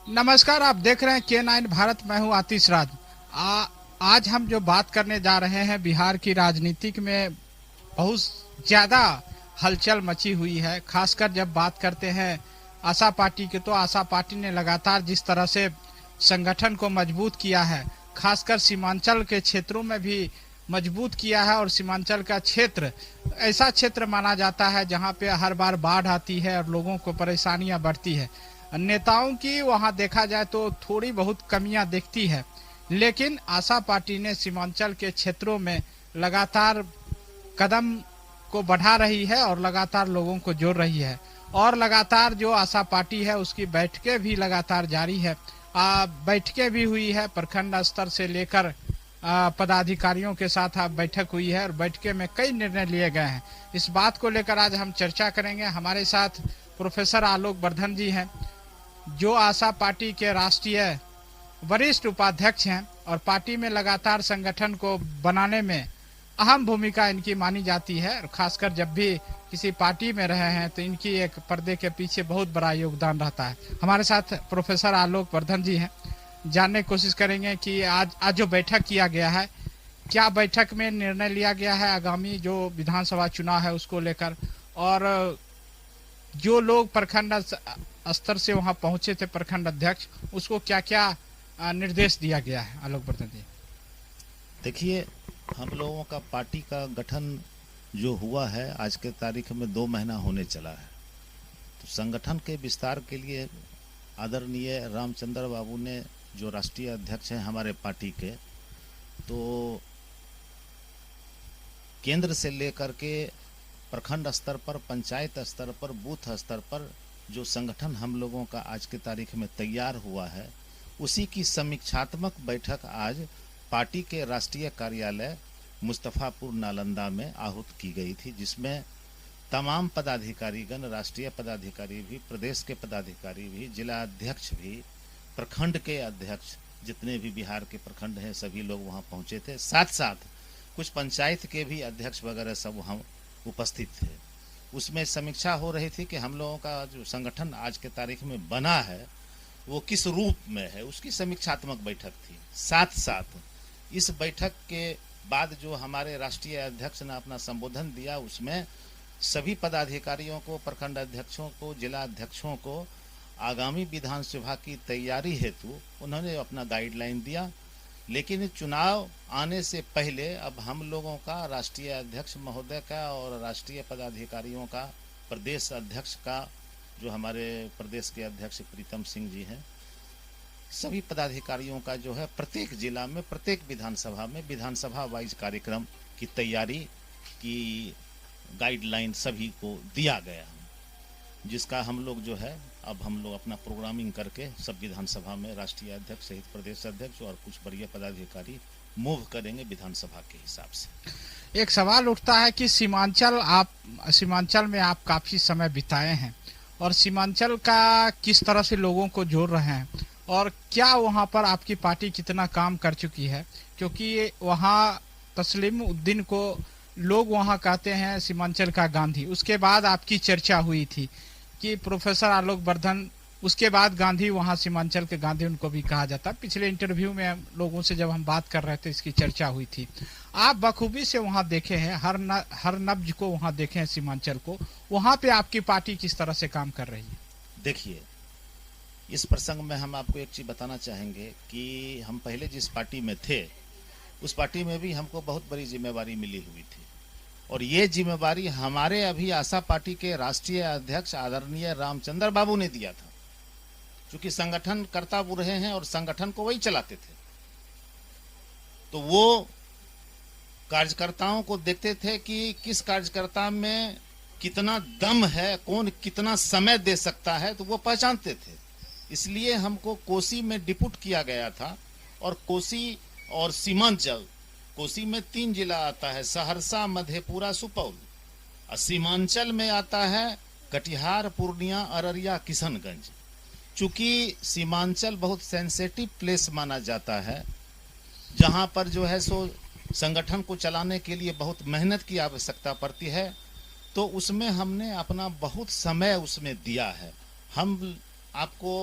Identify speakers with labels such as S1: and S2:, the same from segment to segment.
S1: नमस्कार, आप देख रहे हैं K9 भारत। मैं हूं आतिश राज। आज हम जो बात करने जा रहे हैं, बिहार की राजनीतिक में बहुत ज्यादा हलचल मची हुई है। खासकर जब बात करते हैं आशा पार्टी की, तो आशा पार्टी ने लगातार जिस तरह से संगठन को मजबूत किया है, खासकर सीमांचल के क्षेत्रों में भी मजबूत किया है। और सीमांचल का क्षेत्र ऐसा क्षेत्र माना जाता है जहां पे हर बार बाढ़ आती है और लोगों को परेशानियां बढ़ती है। नेताओं की वहां देखा जाए तो थोड़ी बहुत कमियां दिखती है, लेकिन आशा पार्टी ने सीमांचल के क्षेत्रों में लगातार कदम को बढ़ा रही है और लगातार लोगों को जोड़ रही है। और लगातार जो आशा पार्टी है उसकी बैठकें भी लगातार जारी है। बैठकें भी हुई है, प्रखंड स्तर से लेकर पदाधिकारियों के साथ बैठक हुई है और बैठके में कई निर्णय लिए गए हैं। इस बात को लेकर आज हम चर्चा करेंगे। हमारे साथ प्रोफेसर आलोक वर्धन जी हैं, जो आशा पार्टी के राष्ट्रीय वरिष्ठ उपाध्यक्ष हैं और पार्टी में लगातार संगठन को बनाने में अहम भूमिका इनकी मानी जाती है। और खासकर जब भी किसी पार्टी में रहे हैं तो इनकी एक पर्दे के पीछे बहुत बड़ा योगदान रहता है। हमारे साथ प्रोफेसर आलोक वर्धन जी हैं। जानने की कोशिश करेंगे कि आज जो बैठक किया गया है, क्या बैठक में निर्णय लिया गया है आगामी जो विधानसभा चुनाव है उसको लेकर, और जो लोग प्रखंड स्तर से वहां पहुंचे थे, प्रखंड अध्यक्ष, उसको क्या क्या निर्देश दिया गया है। आलोक वर्धन जी,
S2: देखिए, हम लोगों का पार्टी का गठन जो हुआ है आज के तारीख में 2 महीना होने चला है। तो संगठन के विस्तार के लिए आदरणीय रामचंद्र बाबू ने, जो राष्ट्रीय अध्यक्ष हैं हमारे पार्टी के, तो केंद्र से लेकर के प्रखंड स्तर पर, पंचायत स्तर पर, बूथ स्तर पर जो संगठन हम लोगों का आज की तारीख में तैयार हुआ है, उसी की समीक्षात्मक बैठक आज पार्टी के राष्ट्रीय कार्यालय मुस्तफापुर नालंदा में आहूत की गई थी, जिसमें तमाम पदाधिकारीगण, राष्ट्रीय पदाधिकारी भी, प्रदेश के पदाधिकारी भी, जिला अध्यक्ष भी, प्रखंड के अध्यक्ष, जितने भी बिहार के प्रखंड हैं सभी लोग वहां पहुंचे थे। साथ साथ कुछ पंचायत के भी अध्यक्ष वगैरह सब वहां उपस्थित थे। उसमें समीक्षा हो रही थी कि हम लोगों का जो संगठन आज के तारीख में बना है वो किस रूप में है, उसकी समीक्षात्मक बैठक थी। साथ साथ इस बैठक के बाद जो हमारे राष्ट्रीय अध्यक्ष ने अपना संबोधन दिया, उसमें सभी पदाधिकारियों को, प्रखंड अध्यक्षों को, जिला अध्यक्षों को आगामी विधानसभा की तैयारी हेतु उन्होंने अपना गाइडलाइन दिया। लेकिन चुनाव आने से पहले अब हम लोगों का, राष्ट्रीय अध्यक्ष महोदय का और राष्ट्रीय पदाधिकारियों का, प्रदेश अध्यक्ष का, जो हमारे प्रदेश के अध्यक्ष प्रीतम सिंह जी हैं, सभी पदाधिकारियों का जो है प्रत्येक जिला में, प्रत्येक विधानसभा में विधानसभा वाइज कार्यक्रम की तैयारी की गाइडलाइन सभी को दिया गया, जिसका हम लोग जो है अब हम लोग अपना प्रोग्रामिंग करके सब विधानसभा में राष्ट्रीय अध्यक्ष सहित प्रदेश अध्यक्ष और कुछ वरीय पदाधिकारी मूव करेंगे विधानसभा के हिसाब से।
S1: एक सवाल उठता है कि सीमांचल में आप काफी समय बिताए हैं और सीमांचल का किस तरह से लोगों को जोड़ रहे हैं, और क्या वहां पर आपकी पार्टी कितना काम कर चुकी है, क्योंकि वहां तस्लीम उद्दीन को लोग वहां कहते हैं सीमांचल का गांधी। उसके बाद आपकी चर्चा हुई थी कि प्रोफेसर आलोक वर्धन, उसके बाद गांधी, वहां सीमांचल के गांधी उनको भी कहा जाता है। पिछले इंटरव्यू में लोगों से जब हम बात कर रहे थे इसकी चर्चा हुई थी। आप बखूबी से वहां देखे हैं, हर नब्ज को वहां देखे हैं सीमांचल को, वहां पे आपकी पार्टी किस तरह से काम कर रही है?
S2: देखिए, इस प्रसंग में हम आपको एक चीज बताना चाहेंगे कि हम पहले जिस पार्टी में थे उस पार्टी में भी हमको बहुत बड़ी जिम्मेवारी मिली हुई थी, और ये जिम्मेवारी हमारे अभी आशा पार्टी के राष्ट्रीय अध्यक्ष आदरणीय रामचंद्र बाबू ने दिया था, क्योंकि संगठन करता वो रहे हैं और संगठन को वही चलाते थे। तो वो कार्यकर्ताओं को देखते थे कि किस कार्यकर्ता में कितना दम है, कौन कितना समय दे सकता है, तो वो पहचानते थे। इसलिए हमको कोसी में डिप्यूट किया गया था, और कोसी और सीमांचल, कोसी में 3 जिला आता है, सहरसा, मधेपुरा, सुपौल, और सीमांचल में आता है कटिहार, पूर्णिया, अररिया, किशनगंज। चूंकि सीमांचल बहुत सेंसिटिव प्लेस माना जाता है, जहां पर जो है सो संगठन को चलाने के लिए बहुत मेहनत की आवश्यकता पड़ती है, तो उसमें हमने अपना बहुत समय उसमें दिया है। हम आपको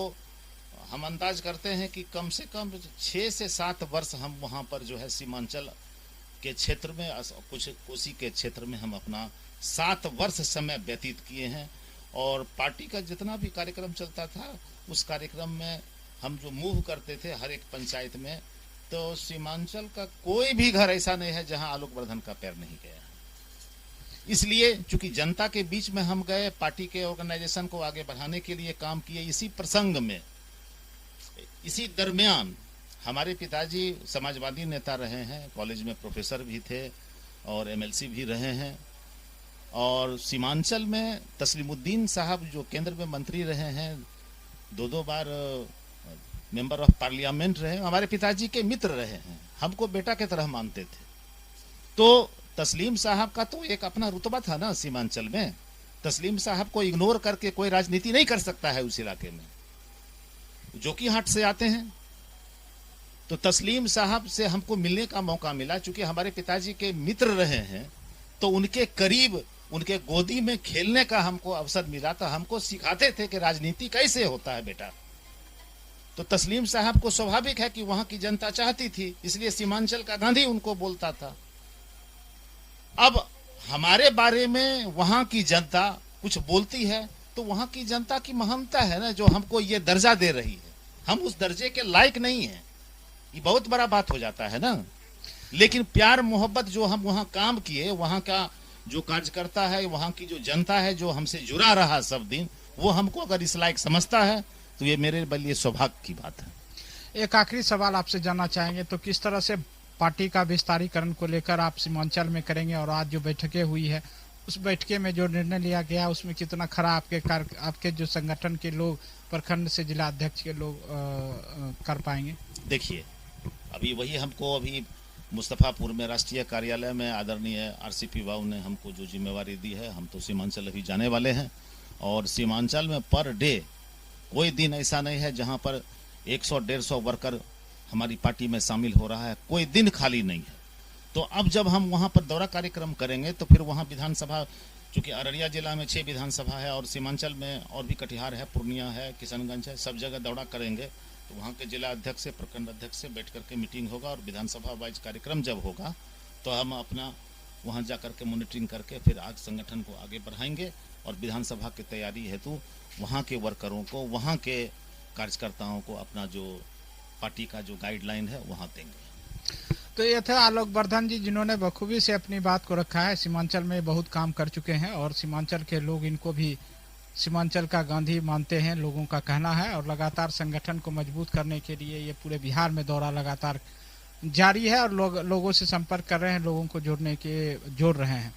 S2: हम अंदाज करते हैं कि कम से कम 6 से 7 वर्ष हम वहाँ पर जो है सीमांचल के क्षेत्र में, कुछ कोसी के क्षेत्र में हम अपना 7 वर्ष समय व्यतीत किए हैं। और पार्टी का जितना भी कार्यक्रम चलता था उस कार्यक्रम में हम जो मूव करते थे हर एक पंचायत में, तो सीमांचल का कोई भी घर ऐसा नहीं है जहां आलोक वर्धन का पैर नहीं गया। इसलिए चूंकि जनता के बीच में हम गए, पार्टी के ऑर्गेनाइजेशन को आगे बढ़ाने के लिए काम किए। इसी प्रसंग में, इसी दरमियान हमारे पिताजी समाजवादी नेता रहे हैं, कॉलेज में प्रोफेसर भी थे और एमएलसी भी रहे हैं। और सीमांचल में तस्लीमुद्दीन साहब जो केंद्र में मंत्री रहे हैं, 2 बार मेंबर ऑफ पार्लियामेंट रहे, हमारे पिताजी के मित्र रहे हैं, हमको बेटा की तरह मानते थे। तो तस्लीम साहब का तो एक अपना रुतबा था ना सीमांचल में। तस्लीम साहब को इग्नोर करके कोई राजनीति नहीं कर सकता है उस इलाके में, जो कि हाट से आते हैं। तो तस्लीम साहब से हमको मिलने का मौका मिला, चूंकि हमारे पिताजी के मित्र रहे हैं तो उनके करीब, उनके गोदी में खेलने का हमको अवसर मिला। तो हमको सिखाते थे कि राजनीति कैसे होता है बेटा। तो तस्लीम साहब को स्वाभाविक है कि वहां की जनता चाहती थी, इसलिए सीमांचल का गांधी उनको बोलता था। अब हमारे बारे में वहां की जनता कुछ बोलती है तो वहां की जनता की महानता है ना, जो हमको ये दर्जा दे रही है। हम उस दर्जे के लायक नहीं है, ये बहुत बड़ा बात हो जाता है ना। लेकिन प्यार मोहब्बत जो हम वहां काम किए, वहां का जो कार्यकर्ता है, वहां की जो जनता है जो हमसे जुड़ा रहा सब दिन, वो हमको अगर इस लायक समझता है तो ये मेरे लिए सौभाग्य की बात है।
S1: एक आखिरी सवाल आपसे जानना चाहेंगे, तो किस तरह से पार्टी का विस्तारीकरण को लेकर आप सीमांचल में करेंगे, और आज जो बैठकें हुई है उस बैठके में जो निर्णय लिया गया उसमें कितना खरा आपके जो संगठन के लोग, प्रखंड से जिला अध्यक्ष के लोग कर पाएंगे?
S2: देखिए, अभी वही हमको अभी मुस्तफापुर में राष्ट्रीय कार्यालय में आदरणीय आरसीपी बाबू ने हमको जो जिम्मेवारी दी है, हम तो सीमांचल अभी जाने वाले हैं। और सीमांचल में पर डे कोई दिन ऐसा नहीं है जहां पर 100-150 वर्कर हमारी पार्टी में शामिल हो रहा है, कोई दिन खाली नहीं है। तो अब जब हम वहां पर दौरा कार्यक्रम करेंगे तो फिर वहां विधानसभा, चूंकि अररिया जिला में 6 विधानसभा है और सीमांचल में और भी कटिहार है, पूर्णिया है, किशनगंज है, सब जगह दौरा करेंगे। तो वहाँ के जिला अध्यक्ष से, प्रखंड अध्यक्ष से बैठ करके मीटिंग होगा और विधानसभा वाइज कार्यक्रम जब होगा तो हम अपना वहाँ जा करके मॉनिटरिंग करके फिर आज संगठन को आगे बढ़ाएंगे और विधानसभा की तैयारी हेतु वहाँ के वर्करों को, वहाँ के कार्यकर्ताओं को अपना जो पार्टी का जो गाइडलाइन है वहाँ देंगे।
S1: तो ये थे आलोक वर्धन जी, जिन्होंने बखूबी से अपनी बात को रखा है। सीमांचल में बहुत काम कर चुके हैं और सीमांचल के लोग इनको भी सीमांचल का गांधी मानते हैं, लोगों का कहना है। और लगातार संगठन को मजबूत करने के लिए ये पूरे बिहार में दौरा लगातार जारी है और लोगों से संपर्क कर रहे हैं, लोगों को जोड़ रहे हैं।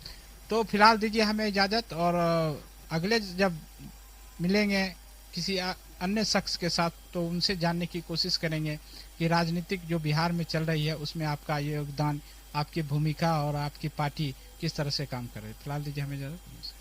S1: तो फिलहाल दीजिए हमें इजाज़त, और अगले जब मिलेंगे किसी अन्य शख्स के साथ तो उनसे जानने की कोशिश करेंगे कि राजनीतिक जो बिहार में चल रही है उसमें आपका योगदान, आपकी भूमिका और आपकी पार्टी किस तरह से काम कर रही है। फिलहाल दीजिए हमें इजाज़त।